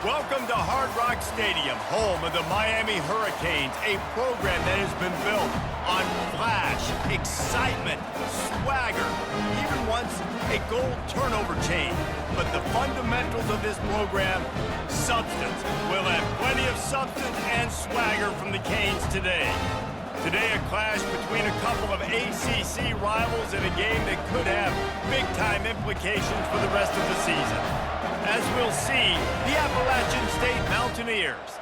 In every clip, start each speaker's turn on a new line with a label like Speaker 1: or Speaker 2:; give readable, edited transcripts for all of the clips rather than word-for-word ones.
Speaker 1: Welcome to Hard Rock Stadium, home of the Miami Hurricanes, a program that has been built on flash, excitement, swagger, even once a goal turnover chain. But the fundamentals of this program, substance. We'll have plenty of substance and swagger from the Canes today. Today, a clash between a couple of ACC rivals in a game that could have big-time implications for the rest of the season. As we'll see, the Appalachian State Mountaineers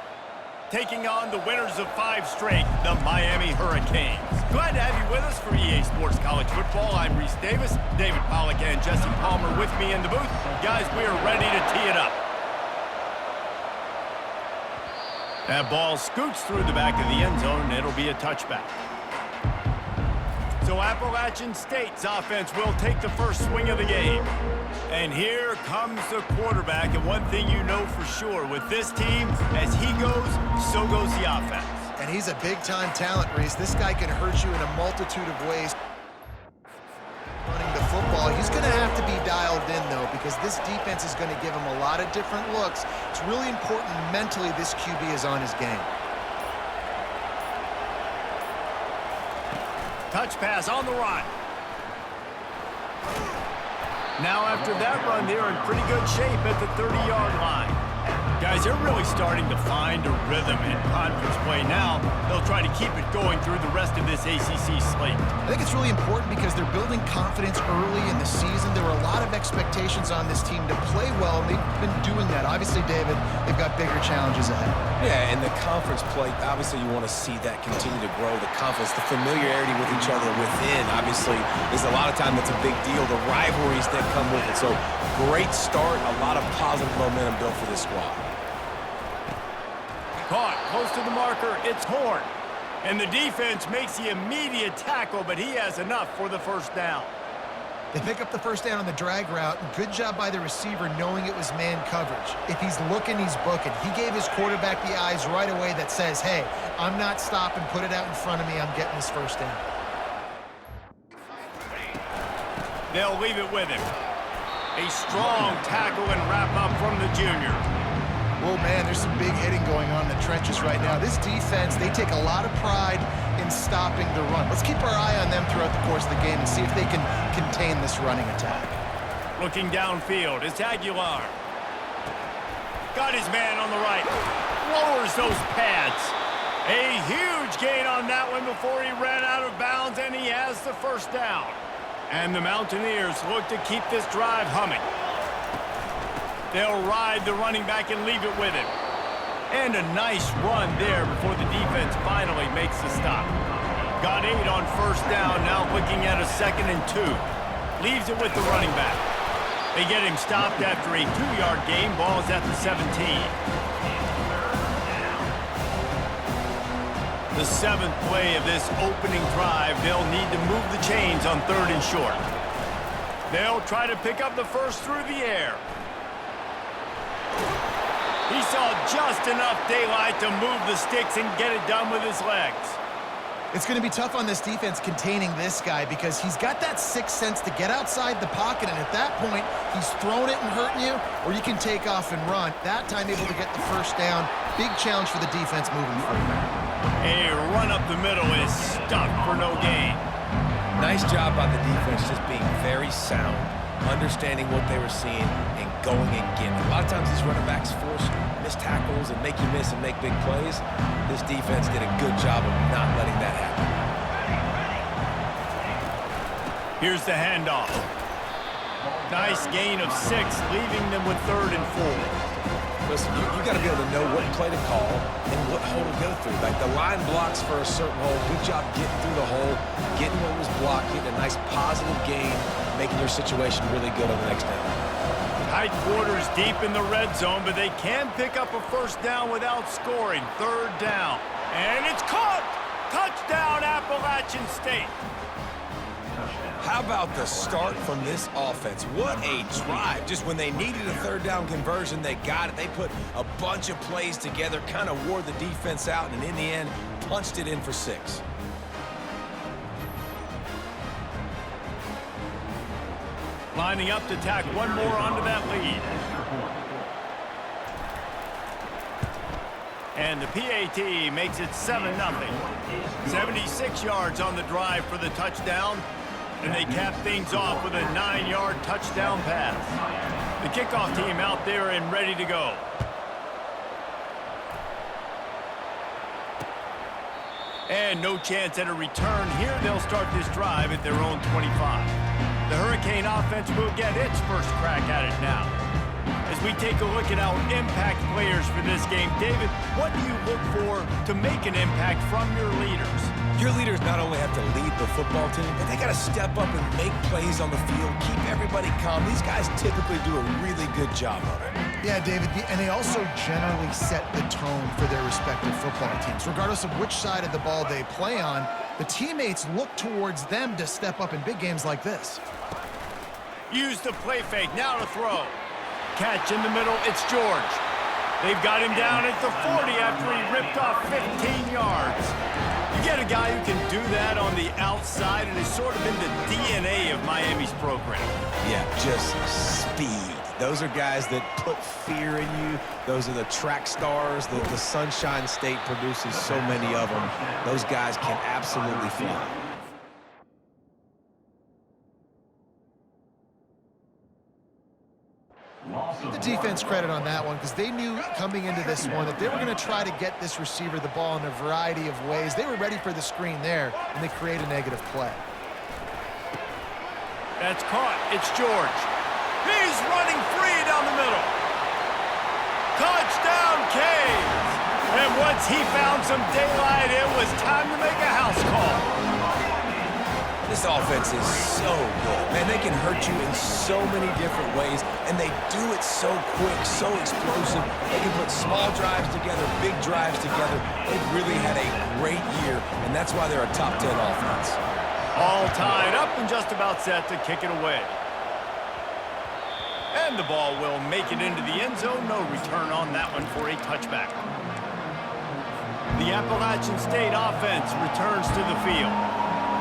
Speaker 1: taking on the winners of 5 straight, the Miami Hurricanes. Glad to have you with us for EA Sports College Football. I'm Reese Davis, David Pollack and Jesse Palmer with me in the booth. Guys, we are ready to tee it up. That ball scoots through the back of the end zone, and it'll be a touchback. So Appalachian State's offense will take the first swing of the game. And here comes the quarterback, and one thing you know for sure, with this team, as he goes, so goes the offense.
Speaker 2: And he's a big-time talent, Reese. This guy can hurt you in a multitude of ways. Running the football, he's going to have to be dialed in, though, because this defense is going to give him a lot of different looks. It's really important mentally this QB is on his game.
Speaker 1: Touch pass on the run. Now after that run, they're in pretty good shape at the 30-yard line. Guys, they're really starting to find a rhythm in conference play now. They'll try to keep it going through the rest of this ACC slate.
Speaker 2: I think it's really important because they're building confidence early in the season. There were a lot of expectations on this team to play well, and they've been doing that. Obviously, David, they've got bigger challenges ahead.
Speaker 3: Yeah, and the conference play, obviously you want to see that continue to grow, the confidence, the familiarity with each other within, obviously, is a lot of time that's a big deal, the rivalries that come with it. So, great start, a lot of positive momentum built for this squad.
Speaker 1: Caught close to the marker, it's Horn. And the defense makes the immediate tackle, but he has enough for the first down.
Speaker 2: They pick up the first down on the drag route. Good job by the receiver knowing it was man coverage. If he's looking, he's booking. He gave his quarterback the eyes right away that says, hey, I'm not stopping, put it out in front of me, I'm getting this first down.
Speaker 1: They'll leave it with him. A strong tackle and wrap up from the junior.
Speaker 2: Oh, man, there's some big hitting going on in the trenches right now. This defense, they take a lot of pride in stopping the run. Let's keep our eye on them throughout the course of the game and see if they can contain this running attack.
Speaker 1: Looking downfield, it's Aguilar. Got his man on the right. Lowers those pads. A huge gain on that one before he ran out of bounds, and he has the first down. And the Mountaineers look to keep this drive humming. They'll ride the running back and leave it with him. And a nice run there before the defense finally makes the stop. Got 8 on first down, now looking at a 2nd and 2. Leaves it with the running back. They get him stopped after a 2-yard gain. Ball's at the 17. The 7th play of this opening drive, they'll need to move the chains on 3rd and short. They'll try to pick up the first through the air. He saw just enough daylight to move the sticks and get it done with his legs.
Speaker 2: It's going to be tough on this defense containing this guy because he's got that sixth sense to get outside the pocket, and at that point, he's throwing it and hurting you, or you can take off and run. That time able to get the first down. Big challenge for the defense moving forward.
Speaker 1: A run up the middle is stuck for no gain.
Speaker 3: Nice job by the defense just being very sound, understanding what they were seeing, and going and getting it. A lot of times these running backs force missed tackles and make you miss and make big plays. This defense did a good job of not letting that happen.
Speaker 1: Here's the handoff. Nice gain of 6, leaving them with 3rd and 4.
Speaker 3: Listen, you got to be able to know what play to call and what hole to go through. Like the line blocks for a certain hole. Good job getting through the hole, getting what was blocked, getting a nice positive gain, making your situation really good on the next down.
Speaker 1: Tight quarters deep in the red zone, but they can pick up a first down without scoring. 3rd down. And it's caught! Touchdown, Appalachian State.
Speaker 3: How about the start from this offense? What a drive. Just when they needed a 3rd down conversion, they got it. They put a bunch of plays together, kind of wore the defense out, and in the end, punched it in for 6.
Speaker 1: Lining up to tack one more onto that lead. And the PAT makes it 7-0. 76 yards on the drive for the touchdown. And they cap things off with a 9-yard touchdown pass. The kickoff team out there and ready to go. And no chance at a return here. They'll start this drive at their own 25. The Hurricane offense will get its first crack at it now. As we take a look at our impact players for this game, David, what do you look for to make an impact from your leaders?
Speaker 3: Your leaders not only have to lead the football team, but they got to step up and make plays on the field, keep everybody calm. These guys typically do a really good job of it.
Speaker 2: Yeah, David, and they also generally set the tone for their respective football teams. Regardless of which side of the ball they play on, the teammates look towards them to step up in big games like this.
Speaker 1: Use the play fake, now to throw. Catch in the middle, it's George. They've got him down at the 40 after he ripped off 15 yards. You get a guy who can do that on the outside, and it's sort of in the DNA of Miami's program.
Speaker 3: Yeah, just speed. Those are guys that put fear in you. Those are the track stars. The Sunshine State produces so many of them. Those guys can absolutely fly.
Speaker 2: The defense credit on that one because they knew coming into this one that they were going to try to get this receiver the ball in a variety of ways. They were ready for the screen there, and they create a negative play.
Speaker 1: That's caught. It's George. He's running free down the middle. Touchdown, Canes! And once he found some daylight, it was time to make a house call.
Speaker 3: This offense is so good. Man, they can hurt you in so many different ways, and they do it so quick, so explosive. They can put small drives together, big drives together. They've really had a great year, and that's why they're a top 10 offense.
Speaker 1: All tied up and just about set to kick it away. And the ball will make it into the end zone. No return on that one for a touchback. The Appalachian State offense returns to the field.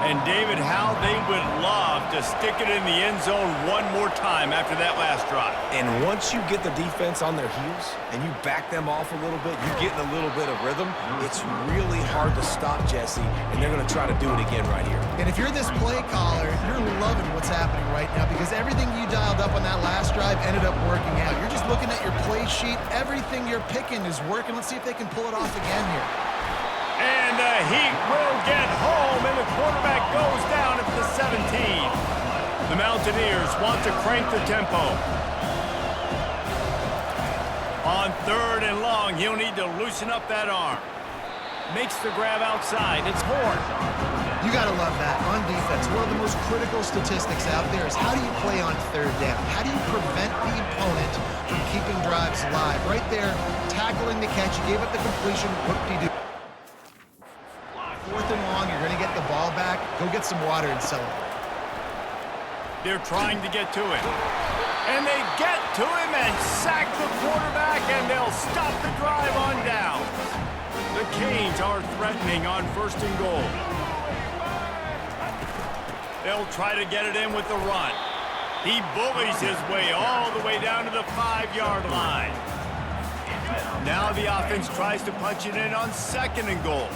Speaker 1: And David, how they would love to stick it in the end zone one more time after that last drive.
Speaker 3: And once you get the defense on their heels and you back them off a little bit, you get in a little bit of rhythm, it's really hard to stop Jesse, and they're going to try to do it again right here.
Speaker 2: And if you're this play caller, you're loving what's happening right now because everything you dialed up on that last drive ended up working out. You're just looking at your play sheet. Everything you're picking is working. Let's see if they can pull it off again here.
Speaker 1: And the Heat will get home, and the quarterback goes down at the 17. The Mountaineers want to crank the tempo. On 3rd and long, he'll need to loosen up that arm. Makes the grab outside. It's Horn.
Speaker 2: You got to love that on defense. One of the most critical statistics out there is how do you play on 3rd down? How do you prevent the opponent from keeping drives alive? Right there, tackling the catch. You gave up the completion. Whoop-de-doo. 4th and long, you're going to get the ball back. Go get some water and celebrate.
Speaker 1: They're trying to get to it. And they get to him and sack the quarterback, and they'll stop the drive on down. The Canes are threatening on 1st and goal. They'll try to get it in with the run. He bullies his way all the way down to the 5-yard line. Now the offense tries to punch it in on 2nd and goal.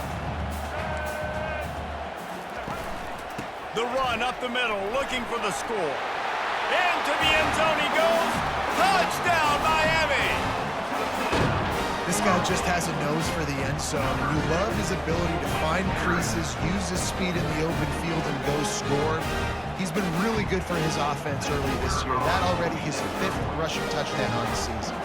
Speaker 1: The run up the middle, looking for the score. Into the end zone he goes. Touchdown, Miami!
Speaker 2: This guy just has a nose for the end zone, and you love his ability to find creases, use his speed in the open field, and go score. He's been really good for his offense early this year. That already his 5th rushing touchdown on the season.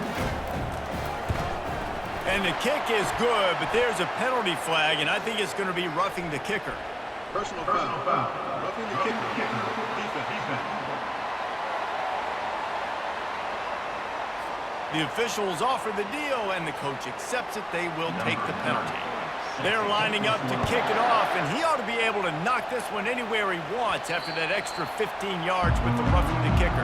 Speaker 1: And the kick is good, but there's a penalty flag, and I think it's going to be roughing the kicker.
Speaker 4: Personal foul. Roughing the kicker. Defense.
Speaker 1: The officials offer the deal, and the coach accepts it. They will take the penalty. They're lining up to kick it off, and he ought to be able to knock this one anywhere he wants after that extra 15 yards with the roughing the kicker.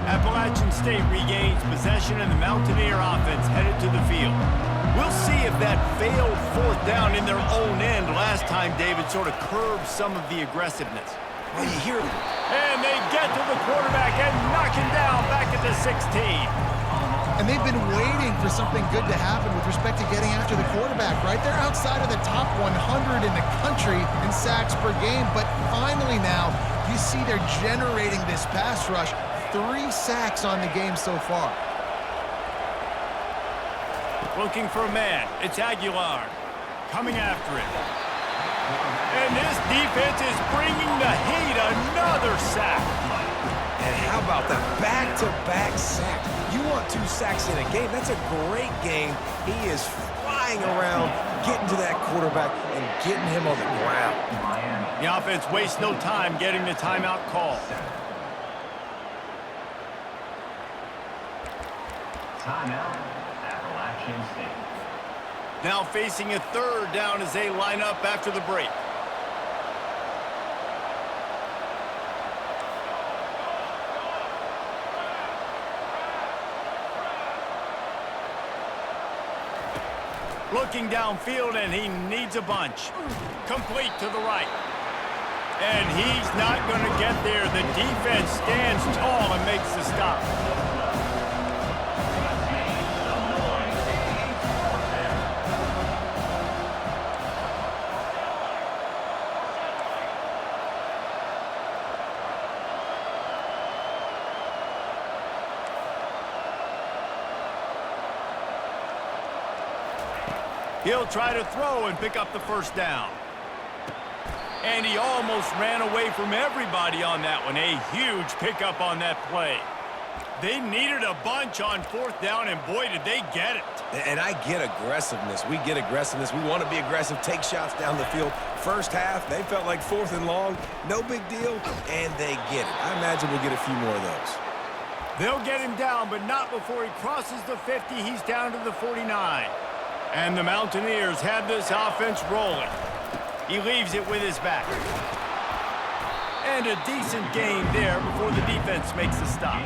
Speaker 1: Appalachian State regains possession, and the Mountaineer offense headed to the field. We'll see if that failed 4th down in their own end last time David sort of curbed some of the aggressiveness.
Speaker 3: Well, you hear
Speaker 1: And they get to the quarterback and knock him down back at the 16.
Speaker 2: And they've been waiting for something good to happen with respect to getting after the quarterback, right? They're outside of the top 100 in the country in sacks per game, but finally now you see they're generating this pass rush. 3 sacks on the game so far.
Speaker 1: Looking for a man. It's Aguilar coming after it. And this defense is bringing the heat. Another sack.
Speaker 3: And how about that back-to-back sack? You want 2 sacks in a game? That's a great game. He is flying around, getting to that quarterback and getting him on the ground.
Speaker 1: The offense wastes no time getting the timeout call.
Speaker 5: Timeout, Appalachian State.
Speaker 1: Now facing a 3rd down as they line up after the break. Looking downfield, and he needs a bunch. Complete to the right. And he's not going to get there. The defense stands tall and makes the stop. He'll try to throw and pick up the 1st down. And he almost ran away from everybody on that one. A huge pickup on that play. They needed a bunch on 4th down, and boy, did they get it.
Speaker 3: And I get aggressiveness. We get aggressiveness. We want to be aggressive, take shots down the field. First half, they felt like 4th and long. No big deal, and they get it. I imagine we'll get a few more of those.
Speaker 1: They'll get him down, but not before he crosses the 50. He's down to the 49. And the Mountaineers have this offense rolling. He leaves it with his back. And a decent gain there before the defense makes the stop.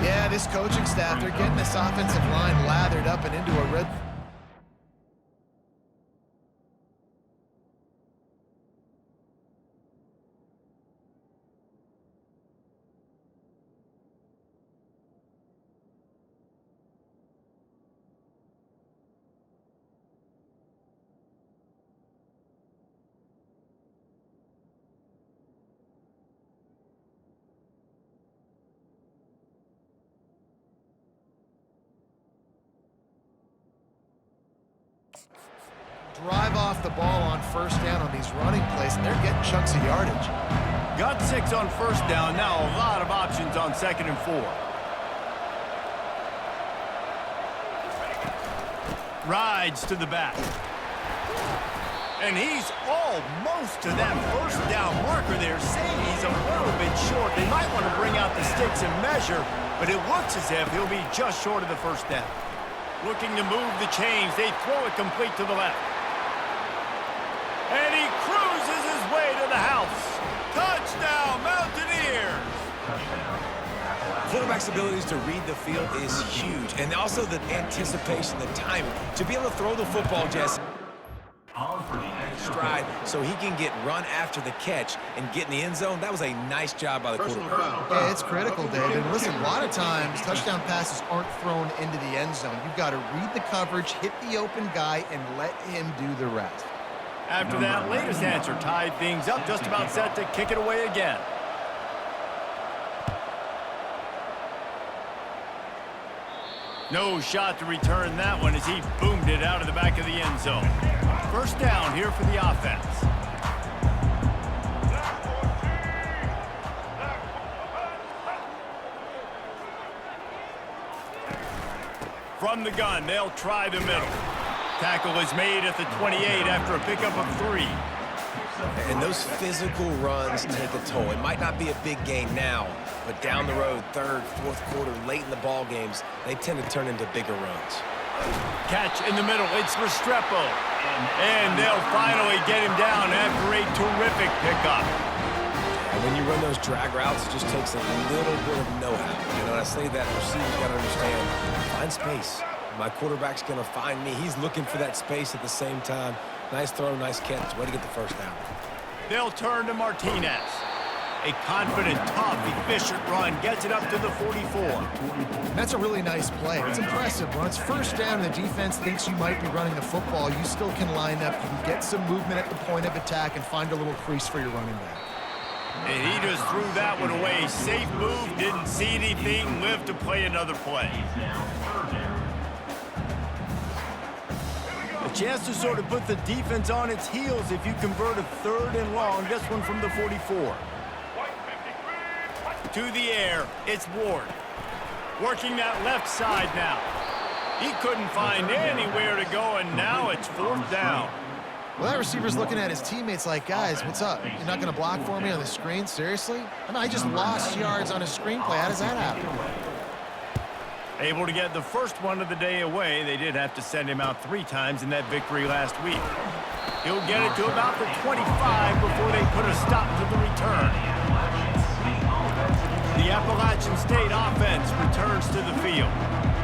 Speaker 2: Yeah, this coaching staff, they're getting this offensive line lathered up and into a red... drive off the ball on 1st down on these running plays, and they're getting chunks of yardage.
Speaker 1: Got 6 on 1st down. Now a lot of options on 2nd and 4. Rides to the back. And he's almost to that 1st down marker there, saying he's a little bit short. They might want to bring out the sticks and measure, but it looks as if he'll be just short of the 1st down. Looking to move the chains. They throw it complete to the left. And he cruises his way to the house. Touchdown, Mountaineers!
Speaker 3: Quarterback's abilities to read the field is huge. And also the anticipation, the timing. To be able to throw the football, Jesse, stride so he can get run after the catch and get in the end zone. That was a nice job by the quarterback.
Speaker 2: Yeah, it's critical, Dave. And listen, a lot of times touchdown passes aren't thrown into the end zone. You've got to read the coverage, hit the open guy, and let him do the rest.
Speaker 1: After that latest answer tied things up, just about set to kick it away again. No shot to return that one as he boomed it out of the back of the end zone. 1st down here for the offense. From the gun, they'll try the middle. Tackle is made at the 28 after a pickup of 3.
Speaker 3: And those physical runs take a toll. It might not be a big gain now, but down the road, 3rd, 4th quarter, late in the ball games, they tend to turn into bigger runs.
Speaker 1: Catch in the middle. It's Restrepo. And they'll finally get him down after a terrific pickup.
Speaker 3: And when you run those drag routes, it just takes a little bit of know-how. You know, I say that receivers got to understand, find space. My quarterback's going to find me. He's looking for that space at the same time. Nice throw, nice catch. Way to get the 1st down.
Speaker 1: They'll turn to Martinez. A confident, tough, efficient run gets it up to the 44.
Speaker 2: That's a really nice play. It's impressive. When it's first down and the defense thinks you might be running the football, you still can line up. You can get some movement at the point of attack and find a little crease for your running back.
Speaker 1: And he just threw that one away. Safe move, didn't see anything, lived to play another play. A chance to sort of put the defense on its heels if you convert a 3rd and long. This one from the 44. To the air, it's Ward. Working that left side now. He couldn't find anywhere to go, and now it's 4th down.
Speaker 2: Well, that receiver's looking at his teammates like, guys, what's up? You're not going to block for me on the screen? Seriously? I mean, I just lost yards on a screenplay. How does that happen?
Speaker 1: Able to get the first one of the day away. They did have to send him out 3 times in that victory last week. He'll get it to about the 25 before they put a stop to the return. The Appalachian State offense returns to the field.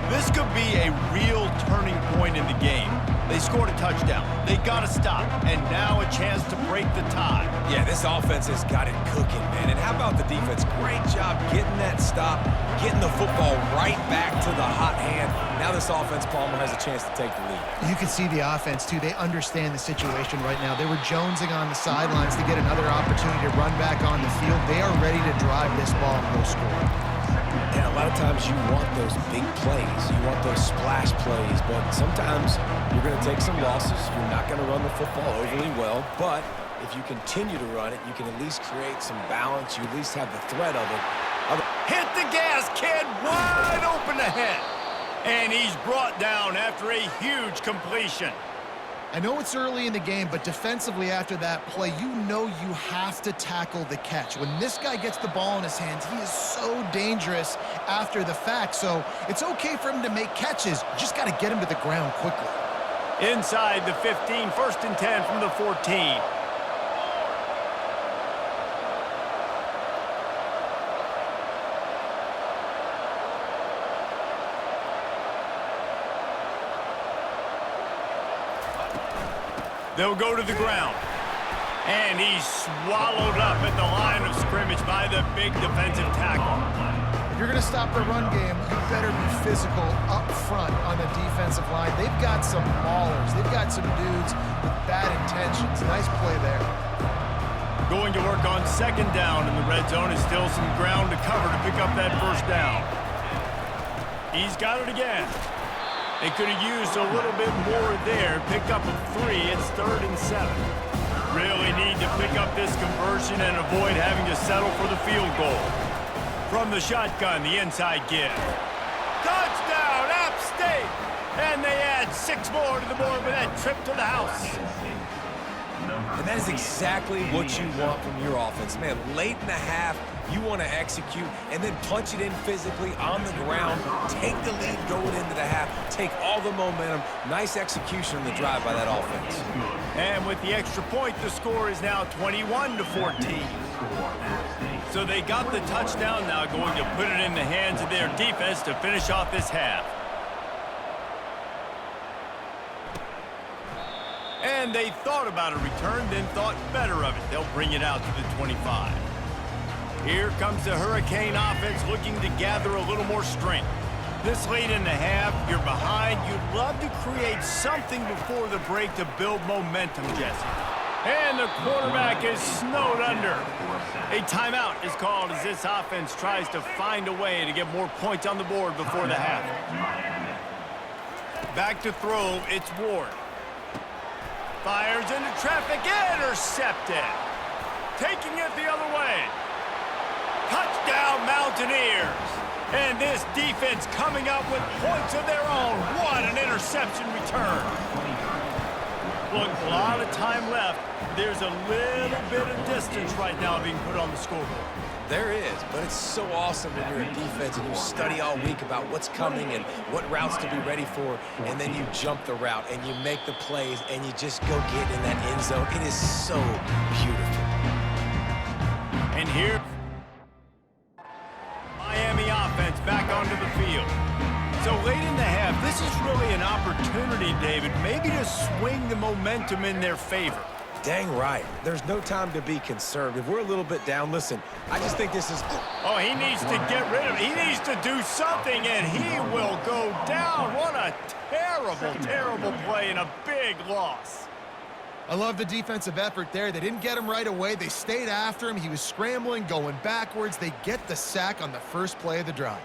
Speaker 1: This could be a real turning point in the game. They scored a touchdown. They got to stop, and now a chance to break the tie.
Speaker 3: Yeah, this offense has got it cooking, man. And how about the defense? Great job getting that stop, getting the football right back to the hot hand. Now this offense, Palmer, has a chance to take the lead.
Speaker 2: You can see the offense, too. They understand the situation right now. They were jonesing on the sidelines to get another opportunity to run back on the field. They are ready to drive this ball and go score.
Speaker 3: And a lot of times you want those big plays. You want those splash plays. But sometimes you're going to take some losses. You're not going to run the football overly well. But if you continue to run it, you can at least create some balance. You at least have the threat of it.
Speaker 1: Hit the gas, kid. Wide open ahead. And he's brought down after a huge completion.
Speaker 2: I know it's early in the game, but defensively after that play, you know you have to tackle the catch. When this guy gets the ball in his hands, he is so dangerous after the fact. So it's okay for him to make catches. You just got to get him to the ground quickly.
Speaker 1: Inside the 15, 1st and 10 from the 14. They'll go to the ground. And he's swallowed up at the line of scrimmage by the big defensive tackle.
Speaker 2: If you're going to stop the run game, you better be physical up front on the defensive line. They've got some maulers. They've got some dudes with bad intentions. Nice play there.
Speaker 1: Going to work on 2nd down in the red zone is still some ground to cover to pick up that 1st down. He's got it again. They could have used a little bit more there. Pick up a 3. It's 3rd and 7. Really need to pick up this conversion and avoid having to settle for the field goal. From the shotgun, the inside give. Touchdown, App State! And they add 6 more to the board with that trip to the house.
Speaker 3: And that is exactly what you want from your offense. Man, late in the half, you want to execute and then punch it in physically on the ground, take the lead going into the half, take all the momentum. Nice execution on the drive by that offense.
Speaker 1: And with the extra point, the score is now 21-14. So they got the touchdown, now going to put it in the hands of their defense to finish off this half. And they thought about a return, then thought better of it. They'll bring it out to the 25. Here comes the Hurricane offense looking to gather a little more strength. This late in the half, you're behind. You'd love to create something before the break to build momentum, Jesse. And the quarterback is snowed under. A timeout is called as this offense tries to find a way to get more points on the board before the half. Back to throw, it's Ward. Fires into traffic, intercepted. Taking it the other way. Touchdown, Mountaineers. And this defense coming up with points of their own. What an interception return. Look, a lot of time left. There's a little bit of distance right now being put on the scoreboard.
Speaker 3: There is, but it's so awesome when you're a defense and you study all week about what's coming and what routes to be ready for, and then you jump the route and you make the plays and you just go get in that end zone. It is so beautiful.
Speaker 1: And here, Miami offense back onto the field. So late in the half, this is really an opportunity, David, maybe to swing the momentum in their favor.
Speaker 3: Dang right. There's no time to be conservative. We're a little bit down. Listen, I just think this is...
Speaker 1: Oh, he needs to get rid of it. He needs to do something, and he will go down. What a terrible, terrible play and a big loss.
Speaker 2: I love the defensive effort there. They didn't get him right away. They stayed after him. He was scrambling, going backwards. They get the sack on the first play of the drive.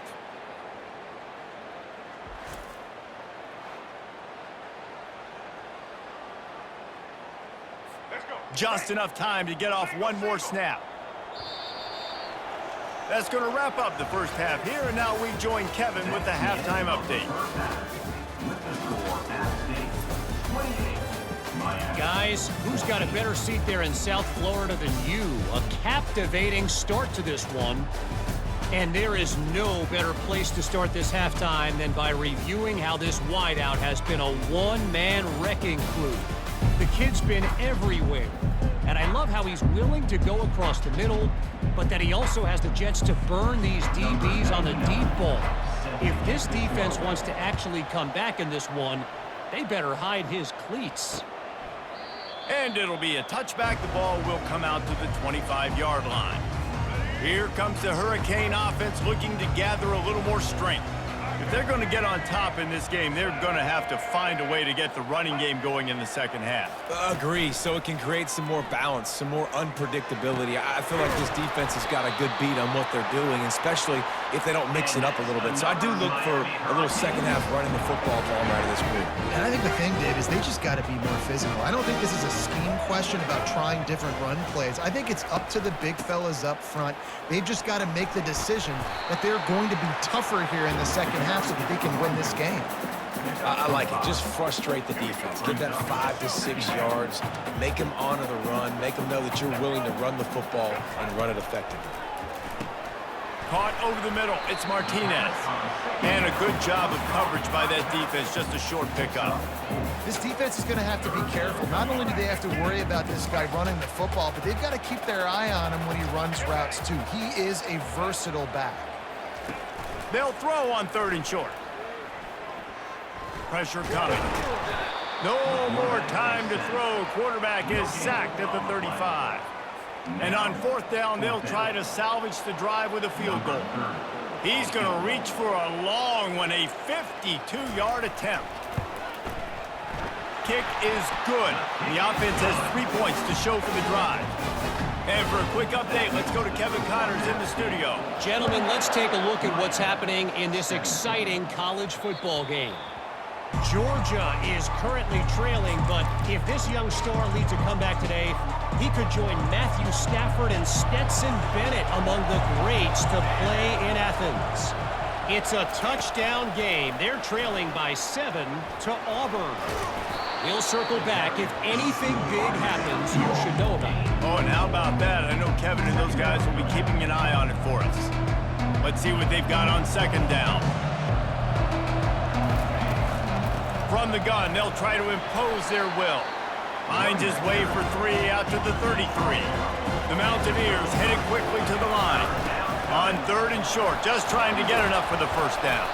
Speaker 1: Just enough time to get off one more snap. That's going to wrap up the first half here, and now we join Kevin with the halftime update.
Speaker 6: Guys, who's got a better seat there in South Florida than you? A captivating start to this one. And there is no better place to start this halftime than by reviewing how this wideout has been a one-man wrecking crew. The kid's been everywhere. And I love how he's willing to go across the middle, but that he also has the jets to burn these DBs on the deep ball. If this defense wants to actually come back in this one, they better hide his cleats.
Speaker 1: And it'll be a touchback. The ball will come out to the 25-yard line. Here comes the Hurricane offense looking to gather a little more strength. If they're going to get on top in this game, they're going to have to find a way to get the running game going in the second half.
Speaker 3: Agree, so it can create some more balance, some more unpredictability. I feel like this defense has got a good beat on what they're doing, especially if they don't mix it up a little bit. So I do look for a little second half running the football ball right of this group.
Speaker 2: And I think the thing, Dave, is they just got to be more physical. I don't think this is a scheme question about trying different run plays. I think it's up to the big fellas up front. They've just got to make the decision that they're going to be tougher here in the second half so that they can win this game.
Speaker 3: I like it. Just frustrate the defense. Get that 5 to 6 yards. Make them honor the run. Make them know that you're willing to run the football and run it effectively.
Speaker 1: Caught over the middle. It's Martinez. And a good job of coverage by that defense. Just a short pickup.
Speaker 2: This defense is going to have to be careful. Not only do they have to worry about this guy running the football, but they've got to keep their eye on him when he runs routes, too. He is a versatile back.
Speaker 1: They'll throw on 3rd and short. Pressure coming. No more time to throw. Quarterback is sacked at the 35. And on 4th down, they'll try to salvage the drive with a field goal. He's going to reach for a long one, a 52-yard attempt. Kick is good. The offense has 3 points to show for the drive. And for a quick update, let's go to Kevin Connors in the studio.
Speaker 6: Gentlemen, let's take a look at what's happening in this exciting college football game. Georgia is currently trailing, but if this young star leads a comeback today, he could join Matthew Stafford and Stetson Bennett among the greats to play in Athens. It's a touchdown game. They're trailing by 7 to Auburn. We'll circle back. If anything big happens, you should know about it.
Speaker 1: Oh, and how about that? I know Kevin and those guys will be keeping an eye on it for us. Let's see what they've got on 2nd down. From the gun, they'll try to impose their will. Finds his way for 3 out to the 33. The Mountaineers headed quickly to the line. On 3rd and short, just trying to get enough for the 1st down.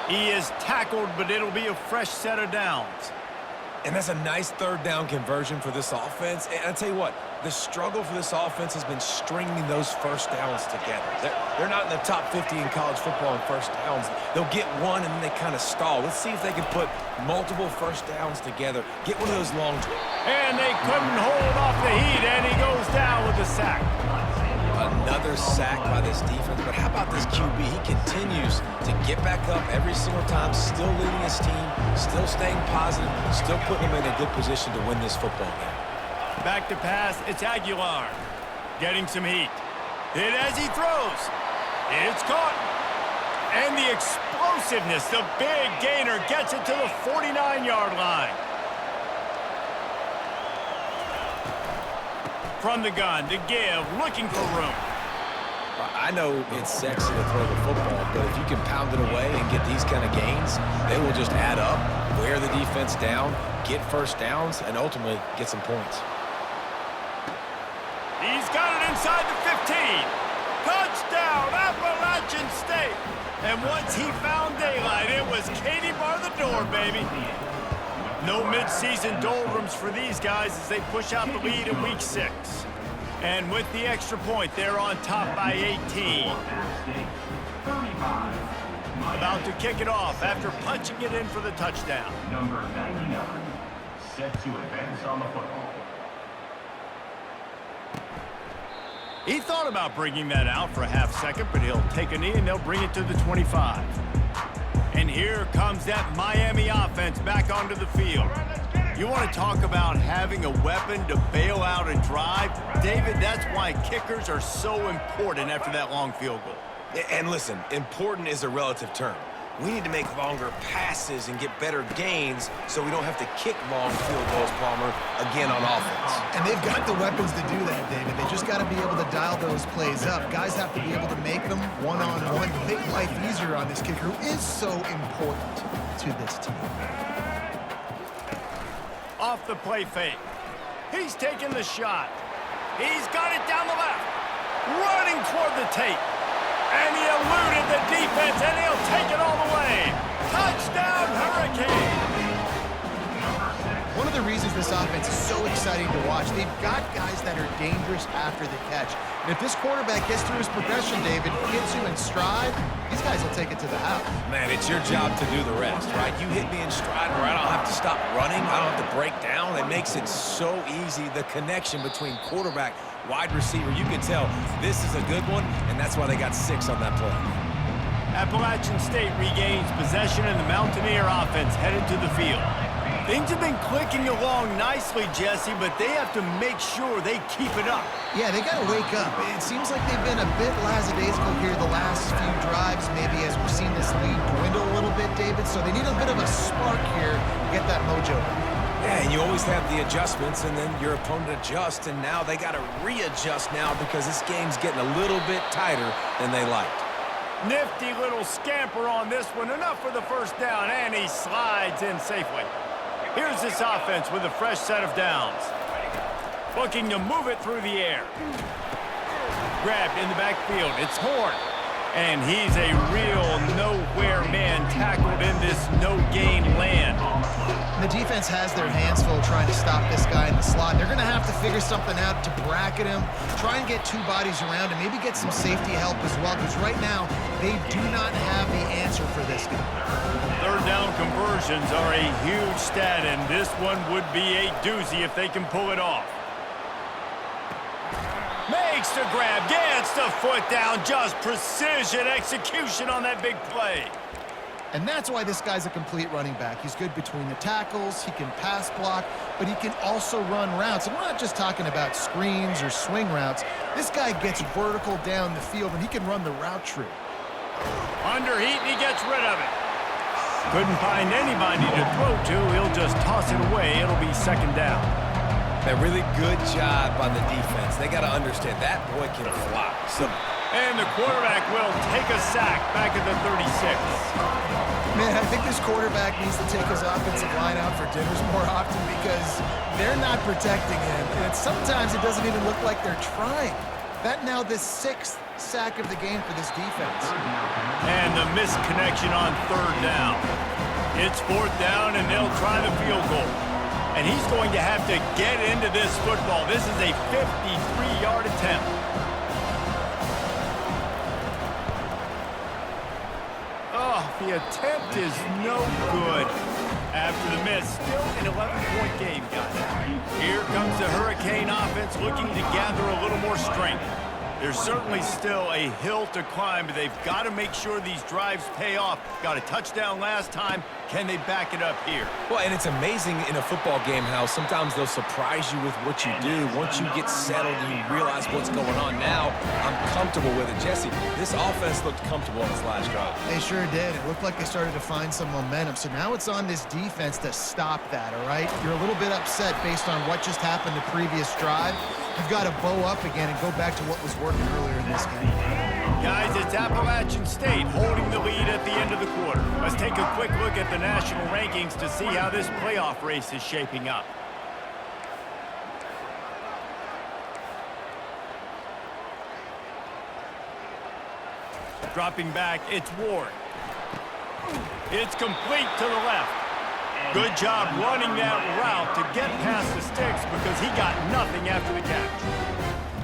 Speaker 1: He is tackled, but it'll be a fresh set of downs.
Speaker 3: And that's a nice 3rd down conversion for this offense. And I'll tell you what, the struggle for this offense has been stringing those 1st downs together. They're not in the top 50 in college football in 1st downs. They'll get one and then they kind of stall. Let's see if they can put multiple 1st downs together. Get one of those long...
Speaker 1: And they couldn't hold off the heat, and he goes down with a sack.
Speaker 3: Another sack by this defense, but how about this QB? He continues to get back up every single time, still leading his team, still staying positive, still putting him in a good position to win this football game.
Speaker 1: Back to pass, it's Aguilar. Getting some heat. Hit as he throws. It's caught. And the explosiveness, the big gainer gets it to the 49-yard line. From the gun to give, looking for room.
Speaker 3: I know it's sexy to throw the football, but if you can pound it away and get these kind of gains, they will just add up, wear the defense down, get 1st downs, and ultimately get some points.
Speaker 1: He's got it inside the 15. Touchdown, Appalachian State. And once he found daylight, it was Katie bar the door, baby. No mid-season doldrums for these guys as they push out the lead in Week 6. And with the extra point, they're on top by 18. About to kick it off after punching it in for the touchdown.
Speaker 5: Number 99, set to advance on the football.
Speaker 1: He thought about bringing that out for a half second, but he'll take a knee and they'll bring it to the 25. And here comes that Miami offense back onto the field. You want to talk about having a weapon to bail out a drive? David, that's why kickers are so important after that long field goal.
Speaker 3: And listen, important is a relative term. We need to make longer passes and get better gains so we don't have to kick long field goals, Palmer, again on offense.
Speaker 2: And they've got the weapons to do that, David. They just got to be able to dial those plays up. Guys have to be able to make them one-on-one, make life easier on this kicker, who is so important to this team.
Speaker 1: Off the play fake. He's taking the shot. He's got it down the left. Running toward the tape. And he eluded the defense, and he'll take it all the way. Touchdown, Hurricane!
Speaker 2: One of the reasons this offense is so exciting to watch, they've got guys that are dangerous after the catch. And if this quarterback gets through his progression, David, gets you in stride, these guys will take it to the house.
Speaker 3: Man, it's your job to do the rest, right? You hit me in stride where I don't have to stop running. I don't have to break down. It makes it so easy, the connection between quarterback, wide receiver. You can tell this is a good one, and that's why they got 6 on that play.
Speaker 1: Appalachian State regains possession, and the Mountaineer offense headed to the field. Things have been clicking along nicely, Jesse, but they have to make sure they keep it up.
Speaker 2: Yeah, they got to wake up. It seems like they've been a bit lackadaisical here the last few drives, maybe as we've seen this lead dwindle a little bit, David. So they need a bit of a spark here to get that mojo.
Speaker 3: Yeah, and you always have the adjustments, and then your opponent adjusts, and now they got to readjust now because this game's getting a little bit tighter than they liked.
Speaker 1: Nifty little scamper on this one. Enough for the first down, and he slides in safely. Here's this offense with a fresh set of downs. Looking to move it through the air. Grabbed in the backfield. It's Horn. And he's a real nowhere man tackled in this no-gain land.
Speaker 2: The defense has their hands full trying to stop this guy in the slot. They're going to have to figure something out to bracket him, try and get 2 bodies around him, maybe get some safety help as well, because right now they do not have the answer for this guy.
Speaker 1: Third down conversions are a huge stat, and this one would be a doozy if they can pull it off. Makes the grab, gets the foot down, just precision execution on that big play.
Speaker 2: And that's why this guy's a complete running back. He's good between the tackles, he can pass block, but he can also run routes. And we're not just talking about screens or swing routes. This guy gets vertical down the field, and he can run the route tree.
Speaker 1: Under heat, and he gets rid of it. Couldn't find anybody to throw to. He'll just toss it away. It'll be second down.
Speaker 3: A really good job on the defense. They got to understand that boy can fly.
Speaker 1: And the quarterback will take a sack back at the 36.
Speaker 2: Man, I think this quarterback needs to take his offensive line out for dinners more often because they're not protecting him. And sometimes it doesn't even look like they're trying. That now the 6th sack of the game for this defense.
Speaker 1: And the misconnection on third down. It's fourth down, and they'll try the field goal. And he's going to have to get into this football. This is a 53-yard attempt. Oh, the attempt is no good. After the miss, still an 11-point game, guys. Here comes the Hurricane offense looking to gather a little more strength. There's certainly still a hill to climb, but they've got to make sure these drives pay off. Got a touchdown last time. Can they back it up here?
Speaker 3: Well, and it's amazing in a football game how sometimes they'll surprise you with what you do. Once you get settled and you realize what's going on now, I'm comfortable with it. Jesse, this offense looked comfortable on this last drive.
Speaker 2: They sure did. It looked like they started to find some momentum. So now it's on this defense to stop that, all right? You're a little bit upset based on what just happened the previous drive. You've got to bow up again and go back to what was working earlier in this game.
Speaker 1: Guys, it's Appalachian State holding the lead at the end of the quarter. Let's take a quick look at the national rankings to see how this playoff race is shaping up. Dropping back, it's Ward. It's complete to the left. Good job running that route to get past the sticks because he got nothing after the catch.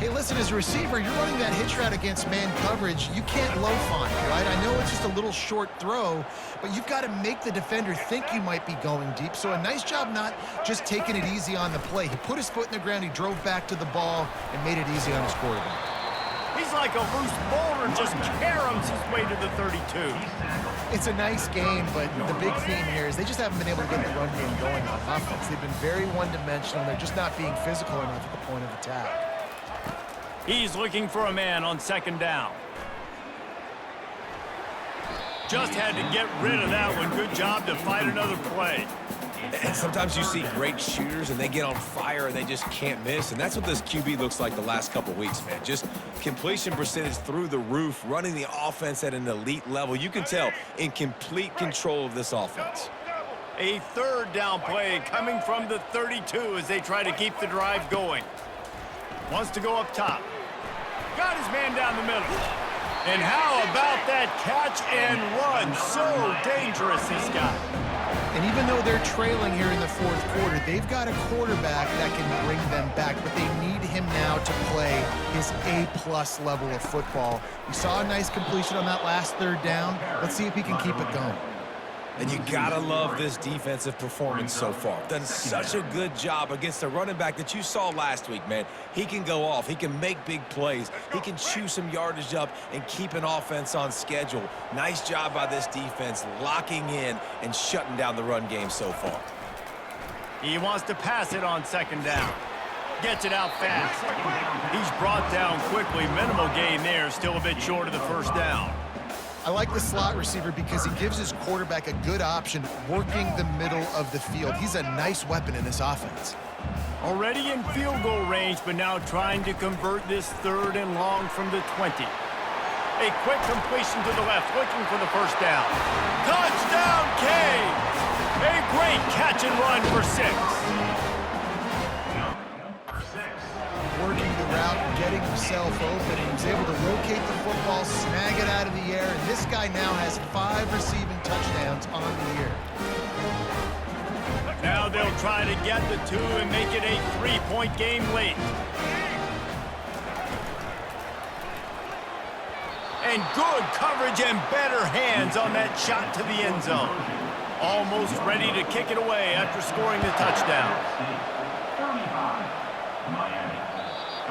Speaker 2: Hey, listen, as a receiver, you're running that hitch route against man coverage. You can't loaf on it, right? I know it's just a little short throw, but you've got to make the defender think you might be going deep. So a nice job not just taking it easy on the play. He put his foot in the ground, he drove back to the ball, and made it easy on his quarterback.
Speaker 1: He's like a loose boulder, just caroms his way to the 32.
Speaker 2: It's a nice game, but the big theme here is they just haven't been able to get the run game going on offense. They've been very one-dimensional. They're just not being physical enough at the point of attack.
Speaker 1: He's looking for a man on second down. Just had to get rid of that one. Good job to fight another play.
Speaker 3: And sometimes you see great shooters and they get on fire and they just can't miss. And that's what this QB looks like the last couple weeks, man. Just completion percentage through the roof, running the offense at an elite level. You can tell in complete control of this offense.
Speaker 1: A third down play coming from the 32 as they try to keep the drive going. Wants to go up top. Got his man down the middle. And how about that catch and run? So dangerous, this guy.
Speaker 2: And even though they're trailing here in the fourth quarter, they've got a quarterback that can bring them back, but they need him now to play his A-plus level of football. We saw a nice completion on that last third down. Let's see if he can keep it going.
Speaker 3: And you gotta love this defensive performance so far. Done such a good job against a running back that you saw last week, man. He can go off. He can make big plays. He can chew some yardage up and keep an offense on schedule. Nice job by this defense locking in and shutting down the run game so far.
Speaker 1: He wants to pass it on second down. Gets it out fast. He's brought down quickly. Minimal gain there. Still a bit short of the first down.
Speaker 2: I like the slot receiver because he gives his quarterback a good option working the middle of the field. He's a nice weapon in this offense.
Speaker 1: Already in field goal range, but now trying to convert this third and long from the 20. A quick completion to the left, looking for the first down. Touchdown, Canes! A great catch and run for 6.
Speaker 2: Working the route and getting himself open. He was able to rotate the football, snag it out of the air, and this guy now has 5 receiving touchdowns on the year.
Speaker 1: Now they'll try to get the 2 and make it a 3-point game late. And good coverage and better hands on that shot to the end zone. Almost ready to kick it away after scoring the touchdown.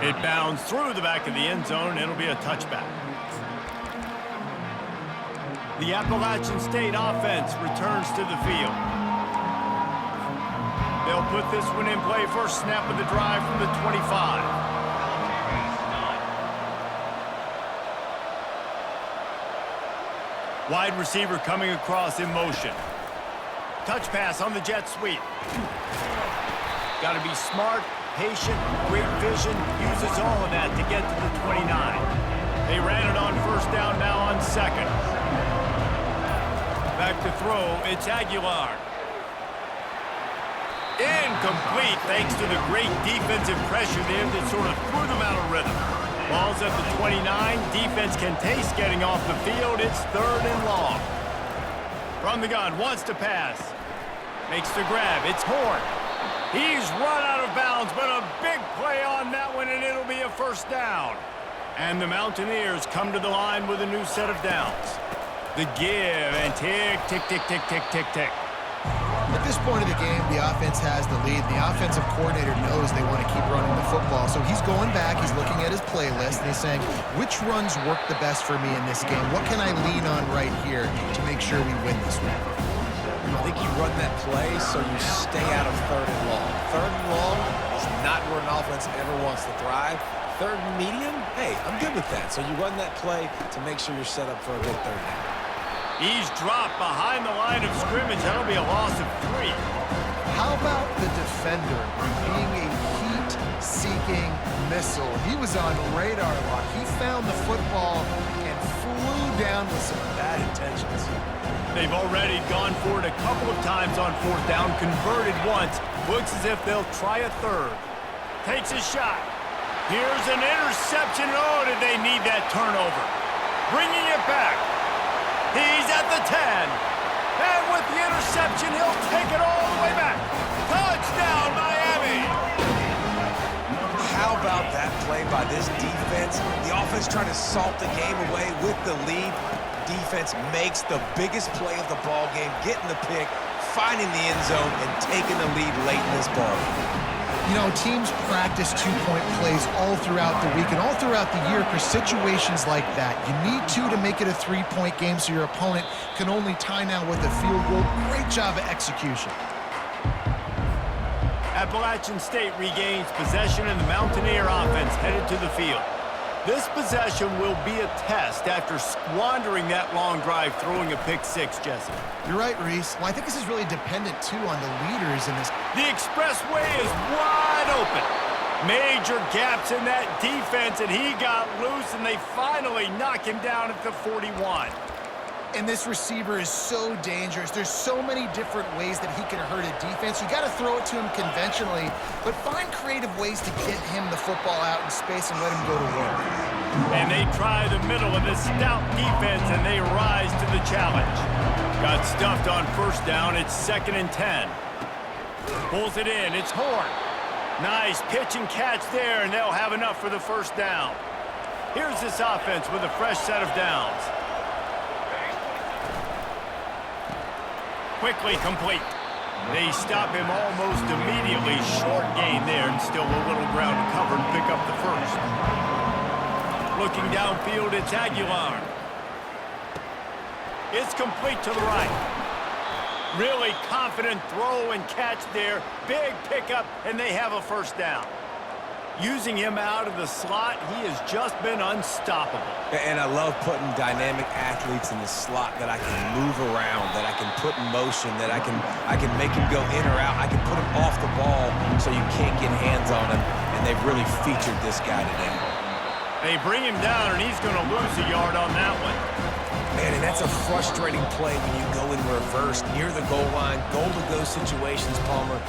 Speaker 1: It bounds through the back of the end zone, and it'll be a touchback. The Appalachian State offense returns to the field. They'll put this one in play. First snap of the drive from the 25. Wide receiver coming across in motion. Touch pass on the jet sweep. Got to be smart, patient, great vision, uses all of that to get to the 29. They ran it on first down, now on second. Back to throw, it's Aguilar. Incomplete thanks to the great defensive pressure there that sort of threw them out of rhythm. Ball's at the 29, defense can taste getting off the field, it's third and long. From the gun, wants to pass. Makes the grab, it's Horn. He's run out of bounds, but a big play on that one, and it'll be a first down. And the Mountaineers come to the line with a new set of downs. The give, and tick, tick, tick, tick, tick, tick, tick.
Speaker 2: At this point of the game, the offense has the lead. The offensive coordinator knows they want to keep running the football, so he's going back, he's looking at his playlist, and he's saying, which runs work the best for me in this game? What can I lean on right here to make sure we win this one?
Speaker 3: I think you run that play so you stay out of third and long. Third and long is not where an offense ever wants to thrive. Third and medium, hey, I'm good with that. So you run that play to make sure you're set up for a good third down.
Speaker 1: He's dropped behind the line of scrimmage. That'll be a loss of 3.
Speaker 2: How about the defender being a heat-seeking missile? He was on radar lock. He found the football and flew down with some bad intentions.
Speaker 1: They've already gone for it a couple of times on fourth down, converted once. Looks as if they'll try a third. Takes a shot. Here's an interception. Oh, did they need that turnover? Bringing it back. He's at the 10. And with the interception, he'll take it all
Speaker 3: by this defense. The offense trying to salt the game away with the lead. Defense makes the biggest play of the ball game, getting the pick, finding the end zone, and taking the lead late in this ball game.
Speaker 2: You know, teams practice two-point plays all throughout the week and all throughout the year for situations like that. You need to make it a three-point game so your opponent can only tie now with a field goal. Great job of execution.
Speaker 1: Appalachian State regains possession and the Mountaineer offense headed to the field. This possession will be a test after squandering that long drive throwing a pick six, Jesse.
Speaker 2: You're right, Reese. Well, I think this is really dependent, too, on the leaders in this.
Speaker 1: The expressway is wide open. Major gaps in that defense, and he got loose, and they finally knock him down at the 41.
Speaker 2: And this receiver is so dangerous. There's so many different ways that he can hurt a defense. You got to throw it to him conventionally, but find creative ways to get him the football out in space and let him go to work.
Speaker 1: And they try the middle of this stout defense, and they rise to the challenge. Got stuffed on first down. It's 2nd and 10. Pulls it in. It's Horn. Nice pitch and catch there, and they'll have enough for the first down. Here's this offense with a fresh set of downs. Quickly complete. They stop him almost immediately. Short gain there, and still a little ground to cover to pick up the first. Looking downfield, it's Aguilar. It's complete to the right. Really confident throw and catch there. Big pickup, and they have a first down. Using him out of the slot, he has just been unstoppable.
Speaker 3: And I love putting dynamic athletes in the slot that I can move around, that I can put in motion, that I can make him go in or out. I can put him off the ball so you can't get hands on him, and they've really featured this guy today.
Speaker 1: They bring him down, and he's going to lose a yard on that one.
Speaker 3: Man, and that's a frustrating play when you go in reverse near the goal line. Goal-to-go situations, Palmer.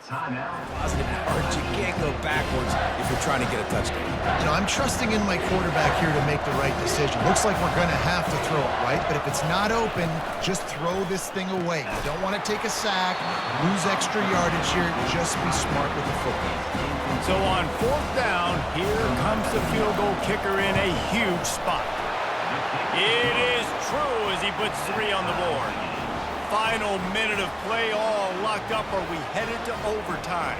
Speaker 3: Positive yards. You can't go backwards if you're trying to get a touchdown.
Speaker 2: You know, I'm trusting in my quarterback here to make the right decision. Looks like we're going to have to throw it, right? But if it's not open, just throw this thing away. You don't want to take a sack, lose extra yardage here. Just be smart with the football.
Speaker 1: So on 4th down, here comes the field goal kicker in a huge spot. It is true as he puts 3 on the board. Final minute of play, all locked up. Are we headed to overtime?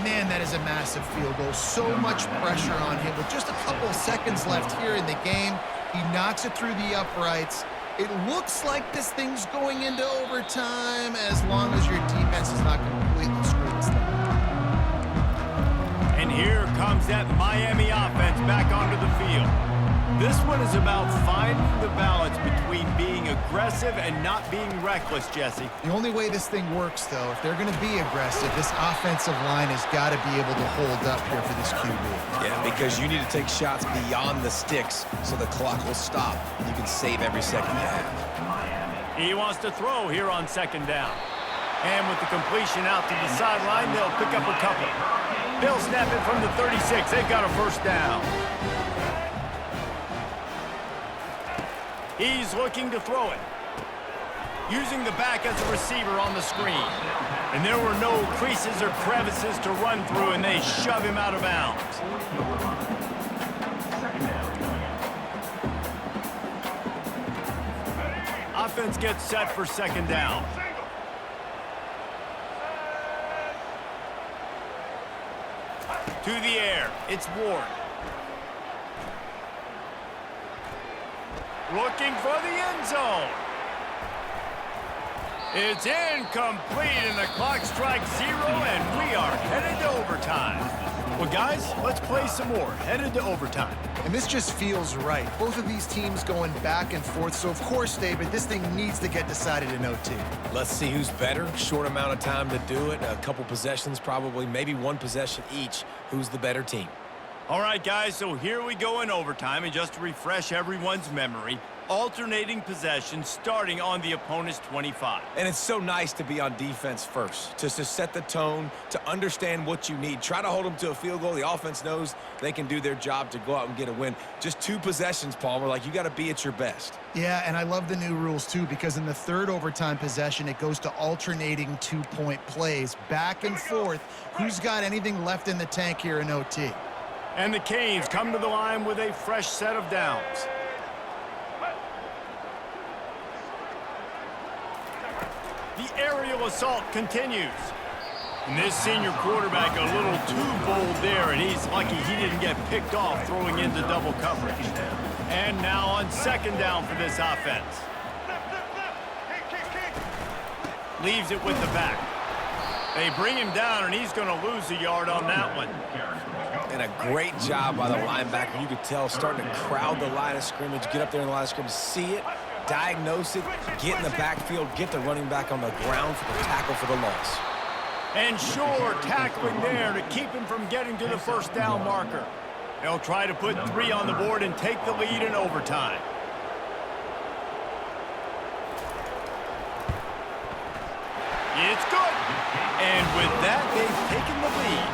Speaker 2: Man, that is a massive field goal. So much pressure on him. With just a couple seconds left here in the game, he knocks it through the uprights. It looks like this thing's going into overtime as long as your defense is not completely screwed this thing.
Speaker 1: And here comes that Miami offense back onto the field. This one is about finding the balance between being aggressive and not being reckless, Jesse.
Speaker 2: The only way this thing works, though, if they're going to be aggressive, this offensive line has got to be able to hold up here for this QB.
Speaker 3: Yeah, because you need to take shots beyond the sticks so the clock will stop and you can save every second you have.
Speaker 1: He wants to throw here on 2nd down. And with the completion out to the sideline, they'll pick up a couple. They'll snap it from the 36. They've got a first down. He's looking to throw it. Using the back as a receiver on the screen. And there were no creases or crevices to run through, and they shove him out of bounds. Offense gets set for 2nd down. To the air, it's Ward. Looking for the end zone. It's incomplete, and the clock strikes 0, and we are headed to overtime. Well, guys, let's play some more. Headed to overtime.
Speaker 2: And this just feels right. Both of these teams going back and forth, so of course, David, this thing needs to get decided in OT.
Speaker 3: Let's see who's better. Short amount of time to do it. A couple possessions probably, maybe one possession each. Who's the better team?
Speaker 1: All right, guys, so here we go in overtime, and just to refresh everyone's memory, alternating possession starting on the opponent's 25.
Speaker 3: And it's so nice to be on defense first, to set the tone, to understand what you need. Try to hold them to a field goal. The offense knows they can do their job to go out and get a win. Just 2 possessions, Palmer, like you got to be at your best.
Speaker 2: Yeah, and I love the new rules, too, because in the third overtime possession, it goes to alternating 2-point plays, back and forth. Who's got anything left in the tank here in OT?
Speaker 1: And the Canes come to the line with a fresh set of downs. The aerial assault continues. And this senior quarterback a little too bold there, and he's lucky he didn't get picked off throwing into double coverage. And now on second down for this offense. Leaves it with the back. They bring him down, and he's going to lose a yard on that one.
Speaker 3: And a great job by the linebacker. You could tell starting to crowd the line of scrimmage, get up there in the line of scrimmage, see it, diagnose it, get in the backfield, get the running back on the ground for the tackle for the loss.
Speaker 1: And sure, tackling there to keep him from getting to the first down marker. They'll try to put 3 on the board and take the lead in overtime. It's good. And with that, they've taken the lead.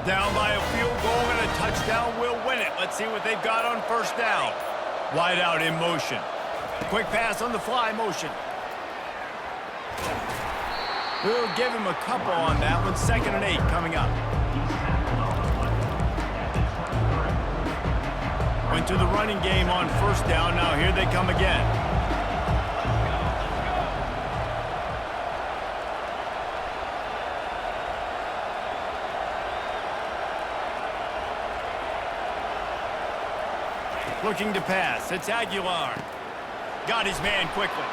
Speaker 1: Down by a field goal and a touchdown will win it. Let's see what they've got on first down. Wide out in motion. Quick pass on the fly motion. We'll give him a couple on that one. 2nd and 8 coming up. Went to the running game on first down. Now here they come again. Looking to pass. It's Aguilar. Got his man quickly.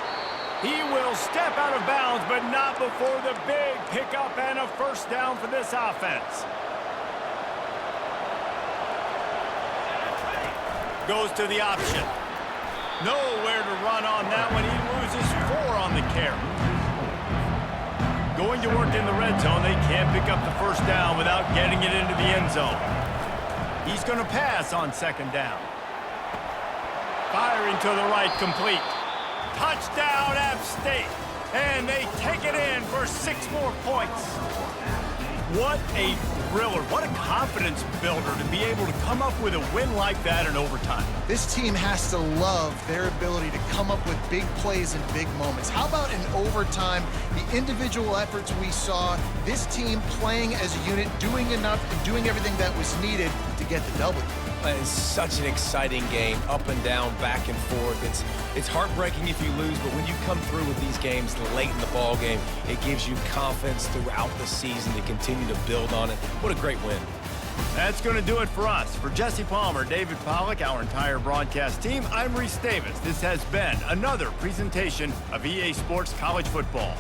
Speaker 1: He will step out of bounds, but not before the big pickup and a first down for this offense. Goes to the option. Nowhere to run on that one. He loses 4 on the carry. Going to work in the red zone. They can't pick up the first down without getting it into the end zone. He's going to pass on 2nd down. Firing to the right, complete. Touchdown, App State. And they take it in for 6 more points. What a thriller. What a confidence builder to be able to come up with a win like that in overtime.
Speaker 2: This team has to love their ability to come up with big plays in big moments. How about in overtime, the individual efforts we saw, this team playing as a unit, doing enough and doing everything that was needed to get the W.
Speaker 3: It's such an exciting game, up and down, back and forth. It's heartbreaking if you lose, but when you come through with these games late in the ball game, it gives you confidence throughout the season to continue to build on it. What a great win.
Speaker 1: That's going to do it for us. For Jesse Palmer, David Pollack, our entire broadcast team, I'm Reese Davis. This has been another presentation of EA Sports College Football.